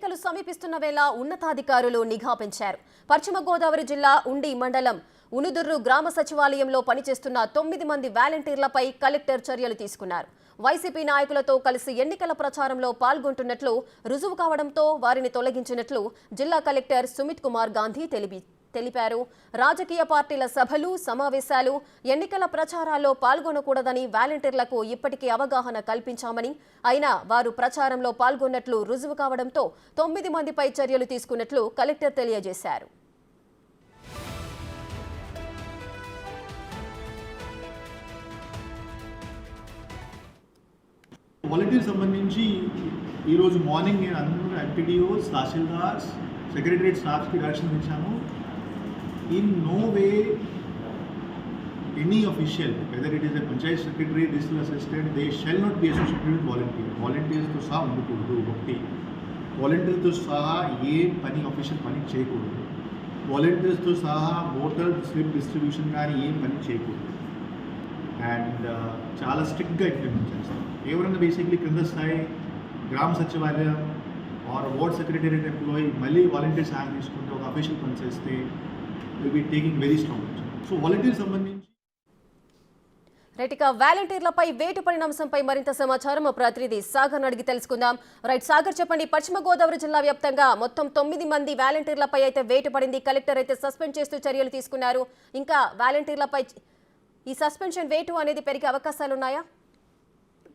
ఎన్నికలు సమీపిస్తున్న వేళ ఉన్నతాధికారులు నిఘా పెంచారు. పశ్చిమ గోదావరి జిల్లా ఉండి మండలం ఉనుదుర్రు గ్రామ సచివాలయంలో పనిచేస్తున్న 9 మంది వాలంటీర్లపై కలెక్టర్ చర్యలు తీసుకున్నారు. వైసీపీ నాయకులతో కలిసి ఎన్నికల ప్రచారంలో పాల్గొంటున్నట్లు రుజువు కావడంతో వారిని తొలగించినట్లు జిల్లా కలెక్టర్ సుమిత్ కుమార్ గాంధీ తెలిపారు. రాజకీయ పార్టీల సభలు, సమావేశాలు, ఎన్నికల ప్రచారాల్లో పాల్గొనకూడదని వాలంటీర్లకు ఇప్పటికే అవగాహన కల్పించామని, అయినా వారు ప్రచారంలో పాల్గొన్నట్లు రుజువు కావడంతో 9 మందిపై చర్యలు తీసుకున్నట్లు కలెక్టర్ తెలియజేశారు. వాలంటీర్ సంబంధించి ఈరోజు మార్నింగ్ నేను అందరూ ఎంపీడీఓస్, తహసీల్దార్స్, సెక్రటరియట్ స్టాఫ్కి డైరెక్షన్ ఇచ్చాము. In no way any official, whether it is a panchayat secretary, district assistant, they shall not be associated with volunteer. వాలంటీర్స్తో సహా ఉండకూడదు. ఒకటి, వాలంటీర్తో సహా ఏ పని అఫీషియల్ పని చేయకూడదు. వాలంటీర్స్తో సహా ఓటర్ స్లిప్ డిస్ట్రిబ్యూషన్ కానీ ఏం పని చేయకూడదు. అండ్ చాలా స్ట్రిక్ట్గా ఇంప్లిమెంట్ చేస్తాం. ఎవరైనా బేసిక్లీ కింద స్థాయి గ్రామ సచివాలయం ఆర్ వార్డ్ సెక్రటరియట్ ఎంప్లాయీ మళ్ళీ వాలంటీర్ సహాయం తీసుకుంటే ఒక అఫీషియల్ పని చేస్తే will be taking very strong action. So volunteer సంబంధించి రైట్, వాలంటీర్లపై వేటు పడిన అంశంపై మరింత సమాచారం మా ప్రతినిధి సాగర్ అడిగి తెలుసుకుందాం. రైట్ సాగర్, చెప్పండి. పశ్చిమ గోదావరి జిల్లా వ్యాప్తంగా మొత్తం 9 మంది వాలంటీర్లపై అయితే వేటు పడింది. కలెక్టర్ అయితే సస్పెండ్ చేస్తూ చర్యలు తీసుకున్నారు. ఇంకా వాలంటీర్లపై ఈ సస్పెన్షన్ వేటు అనేది పెరిగే అవకాశాలు ఉన్నాయా?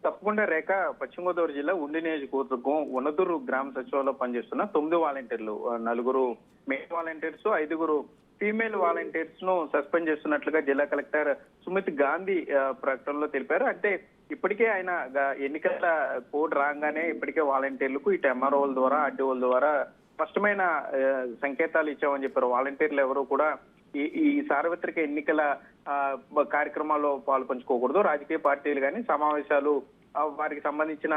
తప్పకుండా రేఖ, పశ్చిమ గోదావరి జిల్లా ఉండి నియోజకవర్గం ఉనదురు గ్రామ సచివాలయంలో పనిచేస్తున్న 9 వాలంటీర్లు, 4 మేల్ వాలంటీర్స్, 5 ఫీమేల్ వాలంటీర్స్ ను సస్పెండ్ చేస్తున్నట్లుగా జిల్లా కలెక్టర్ సుమిత్ గాంధీ ప్రకటనలో తెలిపారు. అంటే ఇప్పటికే ఆయన ఎన్నికల కోడ్ రాగానే ఇప్పటికే వాలంటీర్లకు ఇటు ఎంఆర్ఓల ద్వారా, ఆర్డీఓల ద్వారా స్పష్టమైన సంకేతాలు ఇచ్చామని చెప్పారు. వాలంటీర్లు ఎవరు కూడా ఈ సార్వత్రిక ఎన్నికల కార్యక్రమాల్లో పాల్పంచుకోకూడదు. రాజకీయ పార్టీలు కానీ, సమావేశాలు, వారికి సంబంధించిన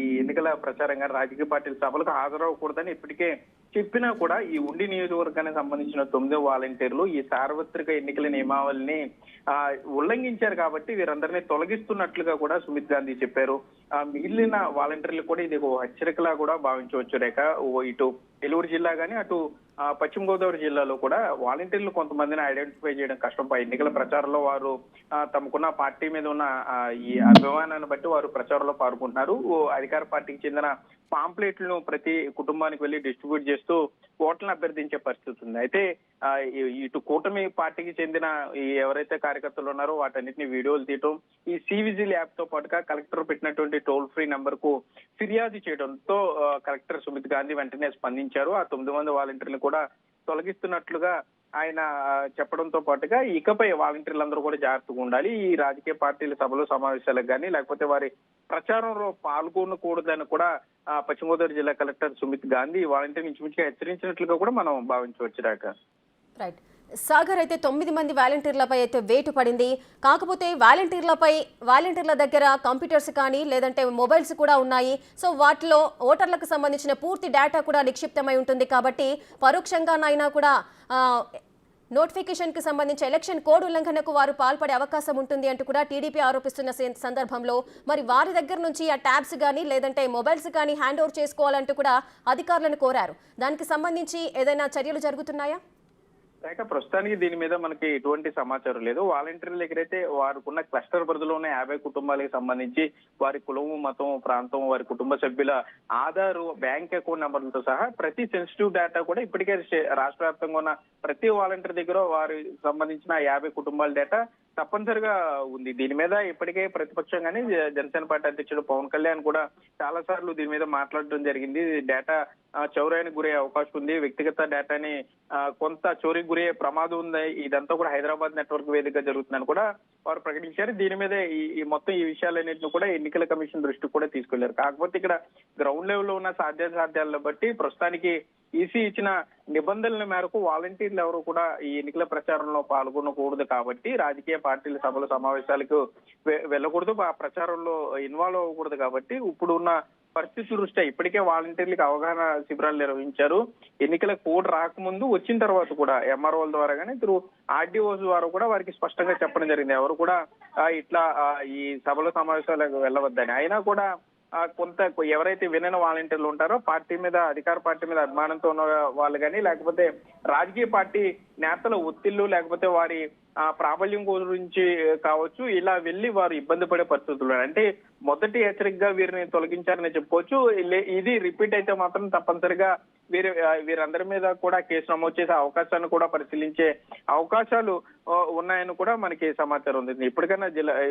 ఈ ఎన్నికల ప్రచారం కానీ, రాజకీయ పార్టీల సభలకు హాజరవ్వకూడదని ఇప్పటికే చెప్పినా కూడా ఈ ఉండి నియోజకవర్గానికి సంబంధించిన 9 వాలంటీర్లు ఈ సార్వత్రిక ఎన్నికల నియమావళిని ఉల్లంఘించారు కాబట్టి వీరందరినీ తొలగిస్తున్నట్లుగా కూడా సుమిత్ గాంధీ చెప్పారు. మిగిలిన వాలంటీర్లు కూడా ఇది ఒక హెచ్చరికలా కూడా భావించవచ్చు రేఖ. ఇటు ఏలూరు జిల్లా కానీ, అటు పశ్చిమ గోదావరి జిల్లాలో కూడా వాలంటీర్లు కొంతమందిని ఐడెంటిఫై చేయడం కష్టం. ఎన్నికల ప్రచారంలో వారు తమకున్న పార్టీ మీద ఉన్న ఈ అభిమానాన్ని బట్టి వారు ప్రచారంలో పాల్గొంటున్నారు. అధికార పార్టీకి చెందిన పాంప్లెట్లను ప్రతి కుటుంబానికి వెళ్లి డిస్ట్రిబ్యూట్ చేస్తూ ఓట్లను అభ్యర్థించే పరిస్థితి ఉంది. అయితే ఇటు కూటమి పార్టీకి చెందిన ఎవరైతే కార్యకర్తలు ఉన్నారో వాటన్నిటిని వీడియోలు తీయటం, ఈ సివిజిల్ యాప్ తో పాటుగా కలెక్టర్ పెట్టినటువంటి టోల్ ఫ్రీ నంబర్ కు ఫిర్యాదు చేయడంతో కలెక్టర్ సుమిత్ గాంధీ వెంటనే స్పందించారు. ఆ 9 మంది వాలంటీర్లు కూడా తొలగిస్తున్నట్లుగా ఆయన చెప్పడంతో పాటుగా ఇకపై వాలంటీర్లందరూ కూడా జాగ్రత్తగా ఉండాలి. ఈ రాజకీయ పార్టీల సభలు, సమావేశాలకు కానీ, లేకపోతే వారి ప్రచారంలో పాల్గొనకూడదని కూడా పశ్చిమ గోదావరి జిల్లా కలెక్టర్ సుమిత్ గాంధీ వాలంటీర్ ఇంచుమించుగా హెచ్చరించినట్లుగా కూడా మనం భావించవచ్చు రాక. రైట్ సాగర్, అయితే 9 మంది వాలంటీర్లపై అయితే వేటు పడింది. కాకపోతే వాలంటీర్ల దగ్గర కంప్యూటర్స్ కానీ లేదంటే మొబైల్స్ కూడా ఉన్నాయి. సో వాటిలో ఓటర్లకు సంబంధించిన పూర్తి డేటా కూడా నిక్షిప్తమై ఉంటుంది. కాబట్టి పరోక్షంగానైనా కూడా నోటిఫికేషన్కి సంబంధించి ఎలక్షన్ కోడ్ ఉల్లంఘనకు వారు పాల్పడే అవకాశం ఉంటుంది అంటూ కూడా టీడీపీ ఆరోపిస్తున్న సందర్భంలో మరి వారి దగ్గర నుంచి ఆ ట్యాబ్స్ కానీ లేదంటే మొబైల్స్ కానీ హ్యాండ్ ఓవర్ చేసుకోవాలంటూ కూడా అధికారులను కోరారు. దానికి సంబంధించి ఏదైనా చర్యలు జరుగుతున్నాయా? లేక ప్రస్తుతానికి దీని మీద మనకి ఎటువంటి సమాచారం లేదు. వాలంటీర్ల దగ్గరైతే వారికున్న క్లస్టర్ పరిధిలో ఉన్న 50 కుటుంబాలకు సంబంధించి వారి కులం, మతం, ప్రాంతం, వారి కుటుంబ సభ్యుల ఆధార్, బ్యాంక్ అకౌంట్ నెంబర్లతో సహా ప్రతి సెన్సిటివ్ డేటా కూడా ఇప్పటికే రాష్ట్ర వ్యాప్తంగా ఉన్న ప్రతి వాలంటీర్ దగ్గర వారి సంబంధించిన 50 కుటుంబాల డేటా తప్పనిసరిగా ఉంది. దీని మీద ఇప్పటికే ప్రతిపక్షం కానీ జనసేన పార్టీ అధ్యక్షుడు పవన్ కళ్యాణ్ కూడా చాలా సార్లు దీని మీద మాట్లాడడం జరిగింది. డేటా చౌర్యానికి గురయ్యే అవకాశం ఉంది, వ్యక్తిగత డేటాని కొంత చోరీకి గురయ్యే ప్రమాదం ఉంది, ఇదంతా కూడా హైదరాబాద్ నెట్వర్క్ వేదికగా జరుగుతుందని కూడా వారు ప్రకటించారు. దీని మీద ఈ మొత్తం ఈ విషయాలన్నింటినీ కూడా ఎన్నికల కమిషన్ దృష్టికి కూడా తీసుకెళ్లారు. కాకపోతే ఇక్కడ గ్రౌండ్ లెవెల్లో ఉన్న సాధ్యాసాధ్యాలను బట్టి ప్రస్తుతానికి ఈసీ ఇచ్చిన నిబంధనల మేరకు వాలంటీర్లు ఎవరు కూడా ఈ ఎన్నికల ప్రచారంలో పాల్గొనకూడదు. కాబట్టి రాజకీయ పార్టీల సభలు, సమావేశాలకు వెళ్ళకూడదు, ఆ ప్రచారంలో ఇన్వాల్వ్ అవ్వకూడదు. కాబట్టి ఇప్పుడు ఉన్న పరిస్థితి దృష్ట్యా ఇప్పటికే వాలంటీర్లకు అవగాహన శిబిరాలు నిర్వహించారు. ఎన్నికల కోడ్ రాకముందు, వచ్చిన తర్వాత కూడా ఎంఆర్ఓల ద్వారా కానీ త్రూ ఆర్డీఓస్ ద్వారా కూడా వారికి స్పష్టంగా చెప్పడం జరిగింది ఎవరు కూడా ఇట్లా ఈ సభల సమావేశాలకు వెళ్ళవద్దని. అయినా కూడా కొంత ఎవరైతే వినని వాలంటీర్లు ఉంటారో పార్టీ మీద, అధికార పార్టీ మీద అభిమానంతో ఉన్న వాళ్ళు కానీ, లేకపోతే రాజకీయ పార్టీ నేతల ఒత్తిళ్లు, లేకపోతే వారి ప్రాబల్యం గురించి కావచ్చు, ఇలా వెళ్లి వారు ఇబ్బంది పడే పరిస్థితులు. అంటే మొదటి హెచ్చరికగా వీరిని తొలగించారని చెప్పుకోవచ్చు. ఇది రిపీట్ అయితే మాత్రం తప్పనిసరిగా వీరందరి మీద కూడా కేసు నమోదు చేసే అవకాశాన్ని కూడా పరిశీలించే అవకాశాలు ఉన్నాయని కూడా మనకి సమాచారం ఉంది. ఇప్పటికైనా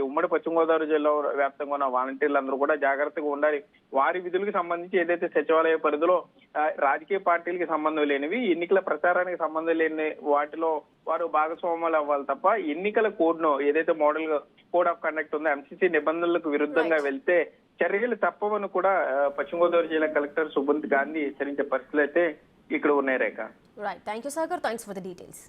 ఉమ్మడి పశ్చిమ గోదావరి జిల్లా వ్యాప్తంగా ఉన్న వాలంటీర్లందరూ కూడా జాగ్రత్తగా ఉండాలి. వారి విధులకు సంబంధించి ఏదైతే సచివాలయ పరిధిలో రాజకీయ పార్టీలకి సంబంధం లేనివి, ఎన్నికల ప్రచారానికి సంబంధం లేని వాటిలో వారు భాగస్వాములు అవ్వాలి తప్ప ఎన్నికల కోడ్ను ఏదైతే మోడల్ కోడ్ ఆఫ్ కండక్ట్ ఉందో ఎంసీసీ నిబంధనలకు విరుద్ధంగా వెళ్తే చర్యలు తప్పవని కూడా పశ్చిమ గోదావరి జిల్లా కలెక్టర్ సుబంత్ గాంధీ హెచ్చరించే పరిస్థితులు అయితే ఇక్కడ ఉన్నాయి Rekha. Right, thank you Sagar, thanks for the details.